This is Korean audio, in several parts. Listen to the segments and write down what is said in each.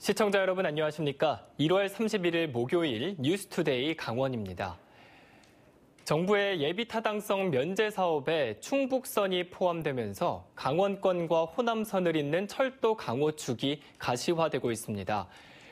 시청자 여러분 안녕하십니까? 1월 31일 목요일 뉴스투데이 강원입니다. 정부의 예비타당성 면제 사업에 충북선이 포함되면서 강원권과 호남선을 잇는 철도 강호축이 가시화되고 있습니다.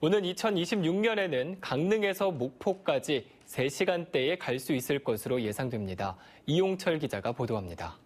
오는 2026년에는 강릉에서 목포까지 3시간대에 갈 수 있을 것으로 예상됩니다. 이용철 기자가 보도합니다.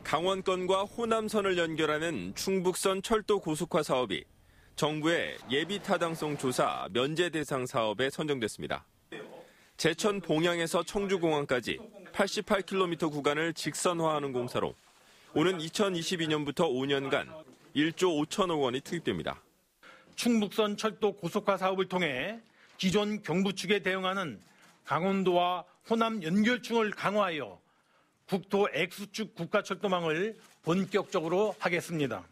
강원권과 호남선을 연결하는 충북선 철도 고속화 사업이 정부의 예비타당성 조사 면제 대상 사업에 선정됐습니다. 제천 봉양에서 청주공항까지 88km 구간을 직선화하는 공사로 오는 2022년부터 5년간 1조 5천억 원이 투입됩니다. 충북선 철도 고속화 사업을 통해 기존 경부축에 대응하는 강원도와 호남 연결충을 강화하여 국토 X축 국가철도망을 본격적으로 하겠습니다.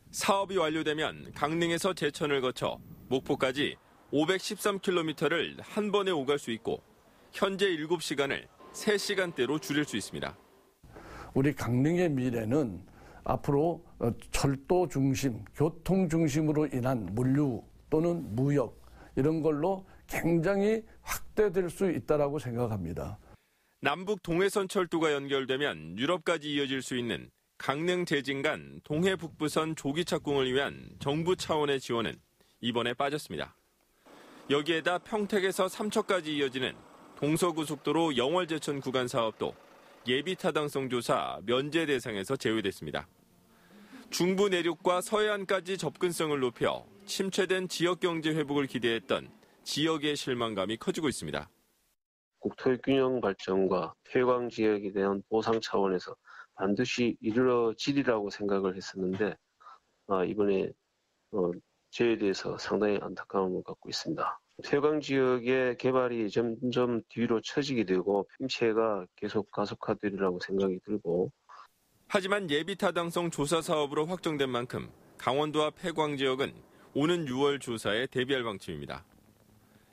사업이 완료되면 강릉에서 제천을 거쳐 목포까지 513km를 한 번에 오갈 수 있고 현재 7시간을 3시간대로 줄일 수 있습니다. 우리 강릉의 미래는 앞으로 철도 중심, 교통 중심으로 인한 물류 또는 무역 이런 걸로 굉장히 확대될 수 있다고 생각합니다. 남북 동해선 철도가 연결되면 유럽까지 이어질 수 있는 강릉 제진 간 동해 북부선 조기 착공을 위한 정부 차원의 지원은 이번에 빠졌습니다. 여기에다 평택에서 삼척까지 이어지는 동서고속도로 영월 제천 구간 사업도 예비타당성 조사 면제 대상에서 제외됐습니다. 중부 내륙과 서해안까지 접근성을 높여 침체된 지역 경제 회복을 기대했던 지역의 실망감이 커지고 있습니다. 국토의 균형 발전과 폐광 지역에 대한 보상 차원에서 반드시 이루어지리라고 생각을 했었는데 이번에 제외돼서 상당히 안타까움을 갖고 있습니다. 폐광 지역의 개발이 점점 뒤로 처지게 되고 침체가 계속 가속화되리라고 생각이 들고 하지만 예비타당성 조사 사업으로 확정된 만큼 강원도와 폐광 지역은 오는 6월 조사에 대비할 방침입니다.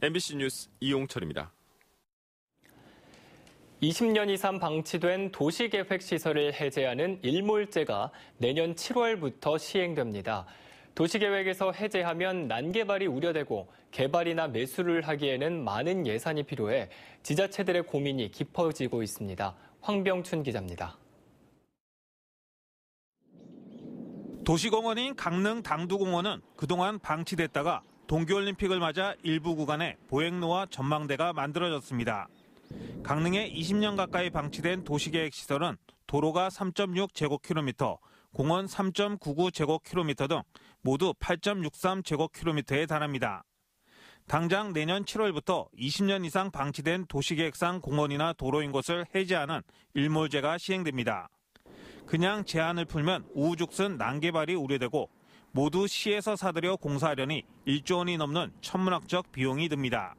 MBC 뉴스 이용철입니다. 20년 이상 방치된 도시계획시설을 해제하는 일몰제가 내년 7월부터 시행됩니다. 도시계획에서 해제하면 난개발이 우려되고 개발이나 매수를 하기에는 많은 예산이 필요해 지자체들의 고민이 깊어지고 있습니다. 황병춘 기자입니다. 도시공원인 강릉 당두공원은 그동안 방치됐다가 동계올림픽을 맞아 일부 구간에 보행로와 전망대가 만들어졌습니다. 강릉에 20년 가까이 방치된 도시계획시설은 도로가 3.6제곱킬로미터, 공원 3.99제곱킬로미터 등 모두 8.63제곱킬로미터에 달합니다. 당장 내년 7월부터 20년 이상 방치된 도시계획상 공원이나 도로인 것을 해제하는 일몰제가 시행됩니다. 그냥 제한을 풀면 우후죽순 난개발이 우려되고 모두 시에서 사들여 공사하려니 1조 원이 넘는 천문학적 비용이 듭니다.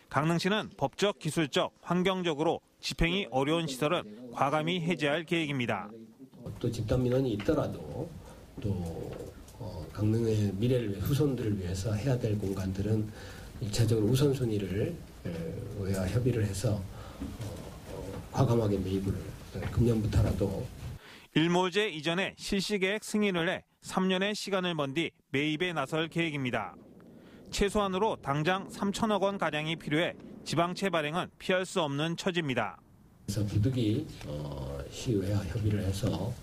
강릉시는 법적, 기술적, 환경적으로 집행이 어려운 시설은 과감히 해제할 계획입니다. 또 집단 민원이 있더라도 또 강릉의 미래를 위해 후손들을 위해서 해야 될 공간들은 일차적으로 우선순위를 의회와 협의를 해서 과감하게 매입을 금년부터라도 일몰제 이전에 실시계획 승인을 해 3년의 시간을 먼 뒤 매입에 나설 계획입니다. 최소한으로 당장 3천억 원 가량이 필요해 지방채 발행은 피할 수 없는 처지입니다. 그래서 부득이 시의회와 협의를 해서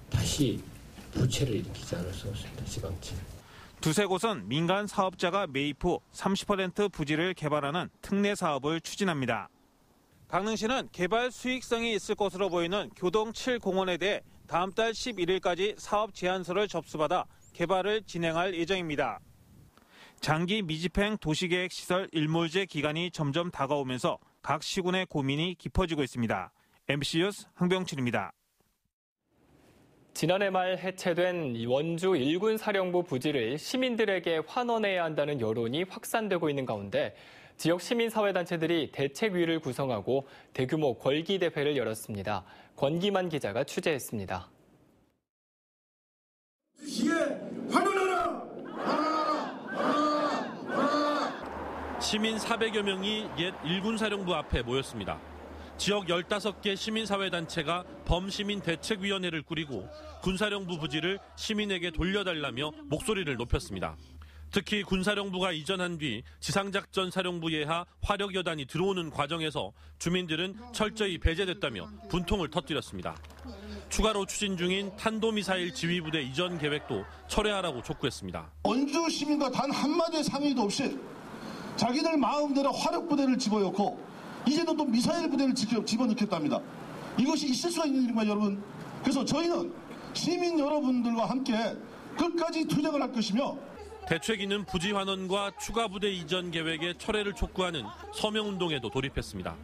다시 부채를 일으키지 않을 수 없습니다. 지방채. 두세 곳은 민간 사업자가 매입 후 30% 부지를 개발하는 특례 사업을 추진합니다. 강릉시는 개발 수익성이 있을 것으로 보이는 교동 7공원에 대해 다음 달 11일까지 사업 제안서를 접수받아 개발을 진행할 예정입니다. 장기 미집행 도시계획시설 일몰제 기간이 점점 다가오면서 각 시군의 고민이 깊어지고 있습니다. MBC 뉴스 황병춘입니다. 지난해 말 해체된 원주 1군 사령부 부지를 시민들에게 환원해야 한다는 여론이 확산되고 있는 가운데 지역 시민사회단체들이 대책위를 구성하고 대규모 궐기대회를 열었습니다. 권기만 기자가 취재했습니다. 시민 400여 명이 옛 1군 사령부 앞에 모였습니다. 지역 15개 시민사회단체가 범시민대책위원회를 꾸리고 군사령부 부지를 시민에게 돌려달라며 목소리를 높였습니다. 특히 군사령부가 이전한 뒤 지상작전 사령부 예하 화력여단이 들어오는 과정에서 주민들은 철저히 배제됐다며 분통을 터뜨렸습니다. 추가로 추진 중인 탄도미사일 지휘부대 이전 계획도 철회하라고 촉구했습니다. 원주 시민과 단 한마디의 상의도 없이 자기들 마음대로 화력부대를 집어넣고 이제는 또 미사일 부대를 집어넣겠답니다. 이것이 있을 수가 있는 일인가요, 여러분? 그래서 저희는 시민 여러분들과 함께 끝까지 투쟁을 할 것이며 대책위는 부지 환원과 추가 부대 이전 계획의 철회를 촉구하는 서명운동에도 돌입했습니다.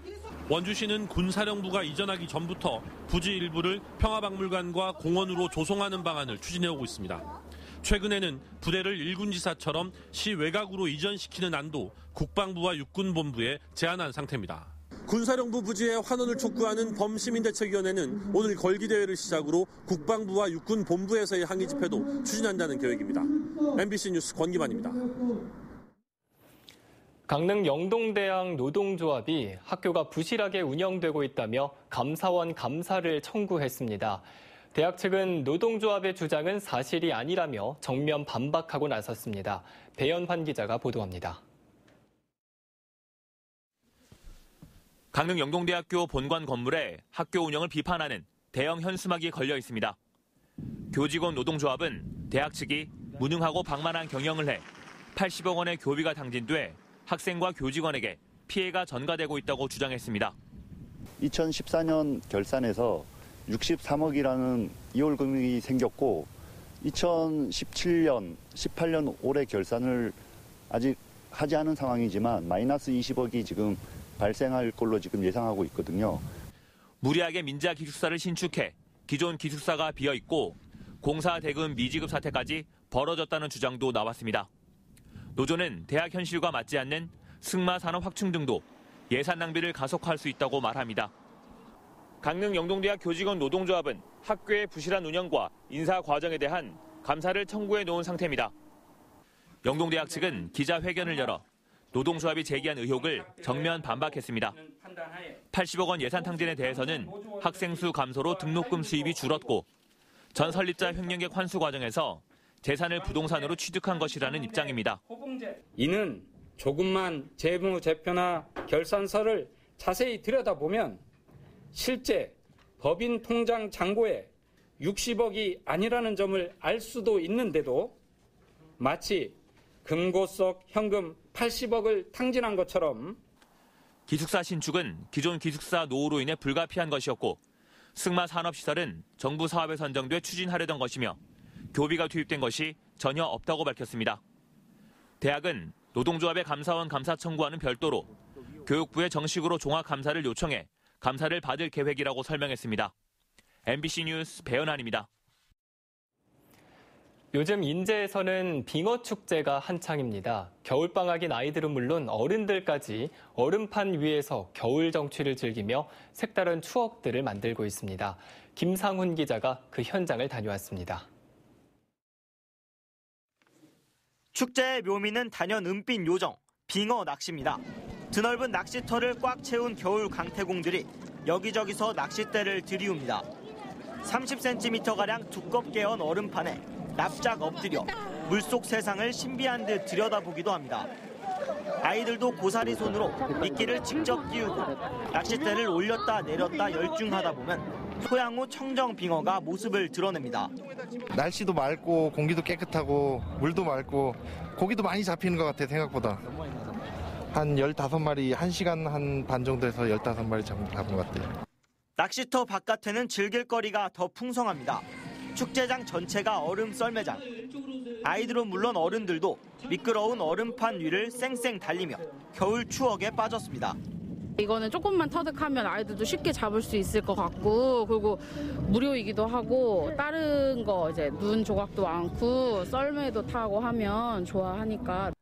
원주시는 군사령부가 이전하기 전부터 부지 일부를 평화박물관과 공원으로 조성하는 방안을 추진해오고 있습니다. 최근에는 부대를 일군지사처럼 시 외곽으로 이전시키는 안도 국방부와 육군본부에 제안한 상태입니다. 군사령부 부지의 환원을 촉구하는 범시민대책위원회는 오늘 걸기대회를 시작으로 국방부와 육군본부에서의 항의 집회도 추진한다는 계획입니다. MBC 뉴스 권기만입니다. 강릉 영동대학 노동조합이 학교가 부실하게 운영되고 있다며 감사원 감사를 청구했습니다. 대학 측은 노동조합의 주장은 사실이 아니라며 정면 반박하고 나섰습니다. 배연환 기자가 보도합니다. 강릉 영동대학교 본관 건물에 학교 운영을 비판하는 대형 현수막이 걸려 있습니다. 교직원 노동조합은 대학 측이 무능하고 방만한 경영을 해 80억 원의 교비가 당진돼 학생과 교직원에게 피해가 전가되고 있다고 주장했습니다. 2014년 결산에서 63억이라는 이월금이 생겼고 2017년, 18년 올해 결산을 아직 하지 않은 상황이지만 마이너스 20억이 지금 발생할 걸로 지금 예상하고 있거든요. 무리하게 민자 기숙사를 신축해 기존 기숙사가 비어있고 공사 대금 미지급 사태까지 벌어졌다는 주장도 나왔습니다. 노조는 대학 현실과 맞지 않는 승마 산업 확충 등도 예산 낭비를 가속화할 수 있다고 말합니다. 강릉 영동대학 교직원 노동조합은 학교의 부실한 운영과 인사 과정에 대한 감사를 청구해 놓은 상태입니다. 영동대학 측은 기자회견을 열어 노동조합이 제기한 의혹을 정면 반박했습니다. 80억 원 예산 탕진에 대해서는 학생 수 감소로 등록금 수입이 줄었고 전 설립자 횡령객 환수 과정에서 재산을 부동산으로 취득한 것이라는 입장입니다. 이는 조금만 재무제표나 결산서를 자세히 들여다보면 실제 법인 통장 잔고에 60억이 아니라는 점을 알 수도 있는데도 마치 금고 속 현금 80억을 탕진한 것처럼 기숙사 신축은 기존 기숙사 노후로 인해 불가피한 것이었고 승마 산업시설은 정부 사업에 선정돼 추진하려던 것이며 교비가 투입된 것이 전혀 없다고 밝혔습니다. 대학은 노동조합의 감사원 감사 청구와는 별도로 교육부에 정식으로 종합감사를 요청해 감사를 받을 계획이라고 설명했습니다. MBC 뉴스 배연환입니다. 요즘 인제에서는 빙어축제가 한창입니다. 겨울방학인 아이들은 물론 어른들까지 얼음판 위에서 겨울 정취를 즐기며 색다른 추억들을 만들고 있습니다. 김상훈 기자가 그 현장을 다녀왔습니다. 축제의 묘미는 단연 은빛 요정, 빙어 낚시입니다. 드넓은 낚시터를 꽉 채운 겨울 강태공들이 여기저기서 낚싯대를 들이웁니다. 30cm가량 두껍게 언 얼음판에 납작 엎드려 물속 세상을 신비한 듯 들여다보기도 합니다. 아이들도 고사리 손으로 미끼를 직접 띄우고 낚싯대를 올렸다 내렸다 열중하다 보면 소양호 청정빙어가 모습을 드러냅니다. 날씨도 맑고 공기도 깨끗하고 물도 맑고 고기도 많이 잡히는 것 같아요, 생각보다. 한 15마리, 1시간 한 반 정도에서 15마리 잡은 것 같아요. 낚시터 바깥에는 즐길 거리가 더 풍성합니다. 축제장 전체가 얼음 썰매장. 아이들은 물론 어른들도 미끄러운 얼음판 위를 쌩쌩 달리며 겨울 추억에 빠졌습니다. 이거는 조금만 터득하면 아이들도 쉽게 잡을 수 있을 것 같고, 그리고 무료이기도 하고 다른 거 이제 눈 조각도 많고 썰매도 타고 하면 좋아하니까.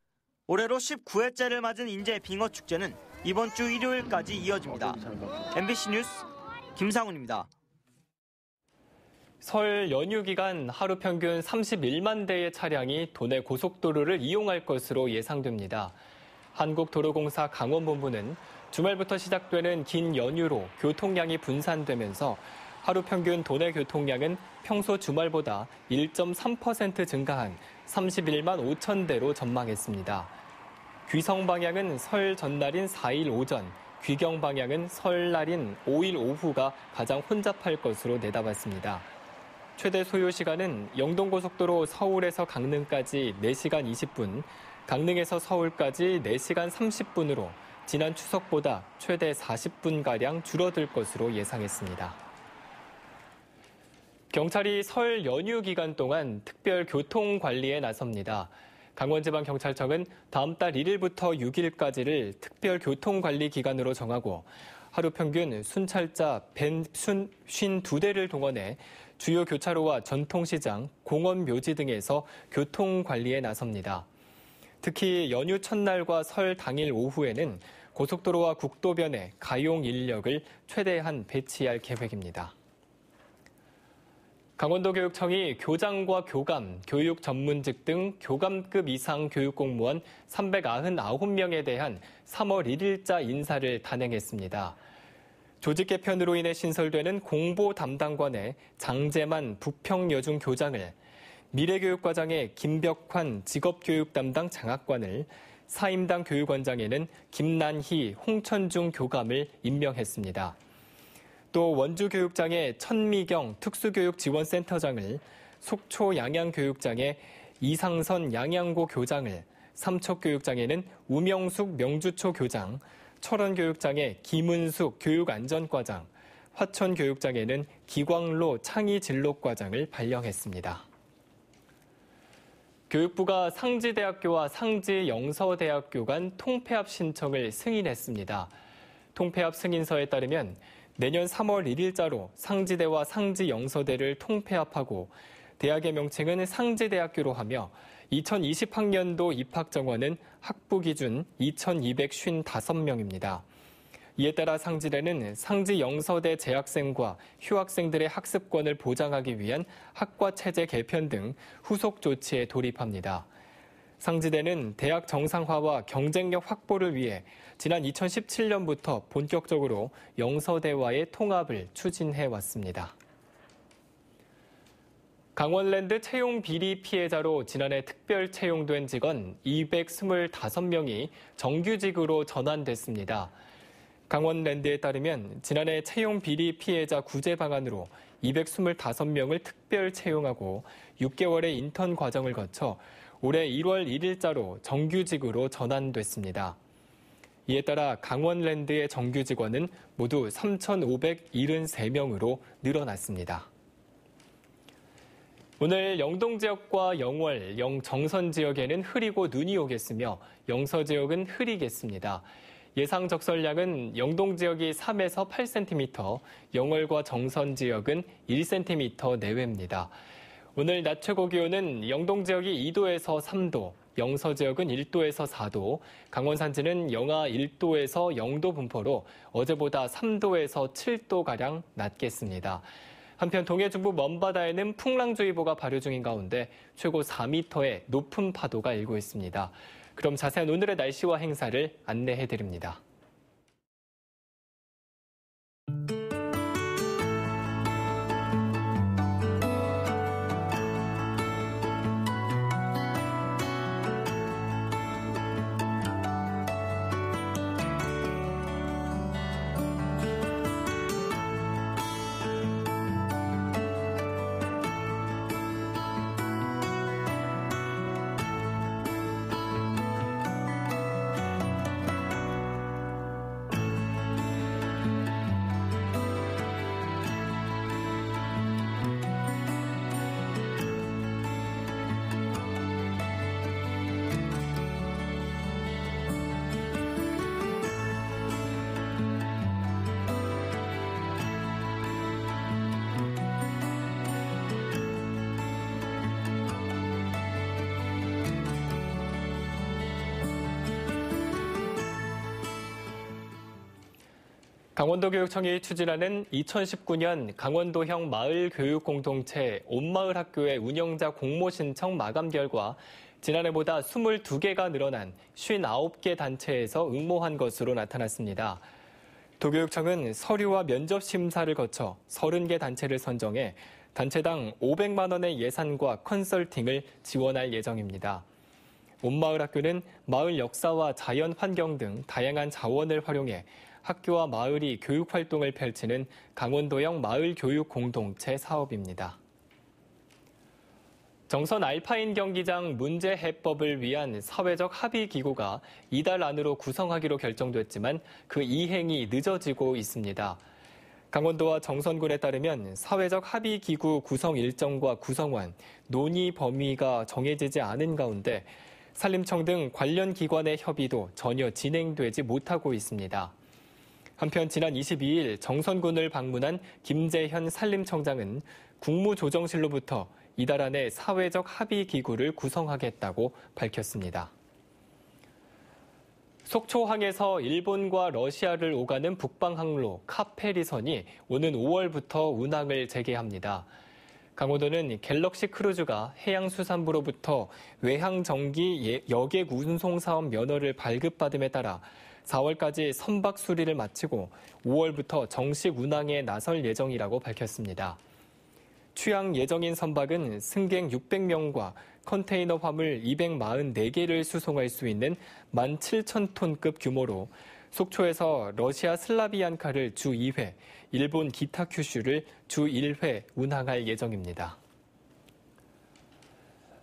올해로 19회째를 맞은 인제 빙어 축제는 이번 주 일요일까지 이어집니다. MBC 뉴스 김상훈입니다. 설 연휴 기간 하루 평균 31만 대의 차량이 도내 고속도로를 이용할 것으로 예상됩니다. 한국도로공사 강원본부는 주말부터 시작되는 긴 연휴로 교통량이 분산되면서 하루 평균 도내 교통량은 평소 주말보다 1.3% 증가한 31만 5천 대로 전망했습니다. 귀성 방향은 설 전날인 4일 오전, 귀경 방향은 설날인 5일 오후가 가장 혼잡할 것으로 내다봤습니다. 최대 소요 시간은 영동고속도로 서울에서 강릉까지 4시간 20분, 강릉에서 서울까지 4시간 30분으로 지난 추석보다 최대 40분가량 줄어들 것으로 예상했습니다. 경찰이 설 연휴 기간 동안 특별 교통 관리에 나섭니다. 강원지방경찰청은 다음 달 1일부터 6일까지를 특별 교통 관리 기간으로 정하고 하루 평균 순찰자 152대를 동원해 주요 교차로와 전통시장, 공원 묘지 등에서 교통 관리에 나섭니다. 특히 연휴 첫날과 설 당일 오후에는 고속도로와 국도변에 가용 인력을 최대한 배치할 계획입니다. 강원도교육청이 교장과 교감, 교육 전문직 등 교감급 이상 교육공무원 399명에 대한 3월 1일자 인사를 단행했습니다. 조직 개편으로 인해 신설되는 공보 담당관의 장재만 부평여중 교장을, 미래교육과장의 김벽환 직업교육 담당 장학관을, 사임당 교육원장에는 김난희, 홍천중 교감을 임명했습니다. 또 원주교육장의 천미경 특수교육지원센터장을, 속초 양양교육장의 이상선 양양고 교장을, 삼척교육장에는 우명숙 명주초 교장, 철원교육장의 김은숙 교육안전과장, 화천교육장에는 기광로 창의진로과장을 발령했습니다. 교육부가 상지대학교와 상지영서대학교 간 통폐합 신청을 승인했습니다. 통폐합 승인서에 따르면 내년 3월 1일자로 상지대와 상지영서대를 통폐합하고 대학의 명칭은 상지대학교로 하며 2020학년도 입학 정원은 학부 기준 2,255명입니다. 이에 따라 상지대는 상지영서대 재학생과 휴학생들의 학습권을 보장하기 위한 학과 체제 개편 등 후속 조치에 돌입합니다. 상지대는 대학 정상화와 경쟁력 확보를 위해 지난 2017년부터 본격적으로 영서대와의 통합을 추진해 왔습니다. 강원랜드 채용 비리 피해자로 지난해 특별 채용된 직원 225명이 정규직으로 전환됐습니다. 강원랜드에 따르면 지난해 채용 비리 피해자 구제 방안으로 225명을 특별 채용하고 6개월의 인턴 과정을 거쳐 올해 1월 1일자로 정규직으로 전환됐습니다. 이에 따라 강원랜드의 정규 직원은 모두 3,573명으로 늘어났습니다. 오늘 영동 지역과 영월, 영정선 지역에는 흐리고 눈이 오겠으며 영서 지역은 흐리겠습니다. 예상 적설량은 영동 지역이 3에서 8cm, 영월과 정선 지역은 1cm 내외입니다. 오늘 낮 최고 기온은 영동 지역이 2도에서 3도, 영서 지역은 1도에서 4도, 강원 산지는 영하 1도에서 0도 분포로 어제보다 3도에서 7도가량 낮겠습니다. 한편 동해 중부 먼바다에는 풍랑주의보가 발효 중인 가운데 최고 4m의 높은 파도가 일고 있습니다. 그럼 자세한 오늘의 날씨와 행사를 안내해드립니다. 강원도교육청이 추진하는 2019년 강원도형 마을교육공동체 온마을학교의 운영자 공모 신청 마감 결과 지난해보다 22개가 늘어난 59개 단체에서 응모한 것으로 나타났습니다. 도교육청은 서류와 면접 심사를 거쳐 30개 단체를 선정해 단체당 500만 원의 예산과 컨설팅을 지원할 예정입니다. 온마을학교는 마을 역사와 자연 환경 등 다양한 자원을 활용해 학교와 마을이 교육 활동을 펼치는 강원도형 마을 교육 공동체 사업입니다. 정선 알파인 경기장 문제 해법을 위한 사회적 합의 기구가 이달 안으로 구성하기로 결정됐지만 그 이행이 늦어지고 있습니다. 강원도와 정선군에 따르면 사회적 합의 기구 구성 일정과 구성원, 논의 범위가 정해지지 않은 가운데 산림청 등 관련 기관의 협의도 전혀 진행되지 못하고 있습니다. 한편 지난 22일 정선군을 방문한 김재현 산림청장은 국무조정실로부터 이달 안에 사회적 합의 기구를 구성하겠다고 밝혔습니다. 속초항에서 일본과 러시아를 오가는 북방항로 카페리선이 오는 5월부터 운항을 재개합니다. 강원도는 갤럭시 크루즈가 해양수산부로부터 외항정기 여객 운송사업 면허를 발급받음에 따라 4월까지 선박 수리를 마치고 5월부터 정식 운항에 나설 예정이라고 밝혔습니다. 취항 예정인 선박은 승객 600명과 컨테이너 화물 244개를 수송할 수 있는 17,000톤급 규모로 속초에서 러시아 슬라비안카를 주 2회, 일본 기타 큐슈를 주 1회 운항할 예정입니다.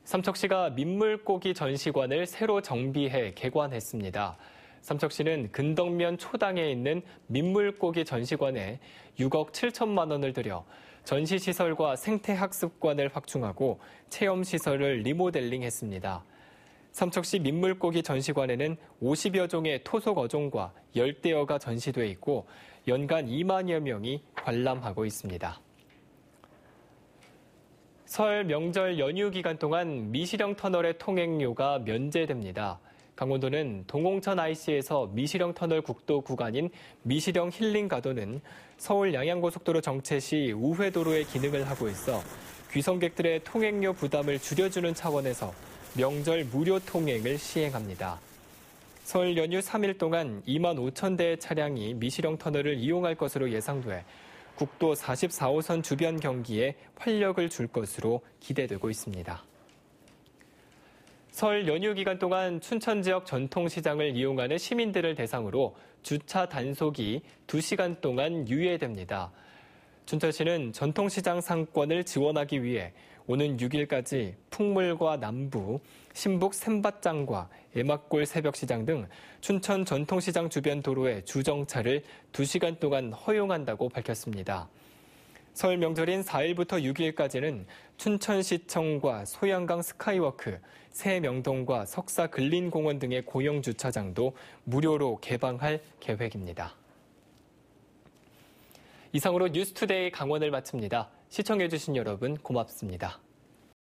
삼척시가 민물고기 전시관을 새로 정비해 개관했습니다. 삼척시는 근덕면 초당에 있는 민물고기 전시관에 6억 7천만 원을 들여 전시시설과 생태학습관을 확충하고 체험시설을 리모델링했습니다. 삼척시 민물고기 전시관에는 50여 종의 토속 어종과 열대어가 전시돼 있고 연간 2만여 명이 관람하고 있습니다. 설 명절 연휴 기간 동안 미시령 터널의 통행료가 면제됩니다. 강원도는 동홍천 IC에서 미시령 터널 국도 구간인 미시령 힐링 가도는 서울 양양고속도로 정체 시 우회도로의 기능을 하고 있어 귀성객들의 통행료 부담을 줄여주는 차원에서 명절 무료 통행을 시행합니다. 설 연휴 3일 동안 2만 5천 대의 차량이 미시령 터널을 이용할 것으로 예상돼 국도 44호선 주변 경기에 활력을 줄 것으로 기대되고 있습니다. 설 연휴 기간 동안 춘천 지역 전통시장을 이용하는 시민들을 대상으로 주차 단속이 2시간 동안 유예됩니다. 춘천시는 전통시장 상권을 지원하기 위해 오는 6일까지 풍물과 남부, 신북 샘밭장과 애막골 새벽시장 등 춘천 전통시장 주변 도로에 주정차를 2시간 동안 허용한다고 밝혔습니다. 설 명절인 4일부터 6일까지는 춘천시청과 소양강 스카이워크, 새명동과 석사 근린공원 등의 공영 주차장도 무료로 개방할 계획입니다. 이상으로 뉴스투데이 강원을 마칩니다. 시청해주신 여러분 고맙습니다.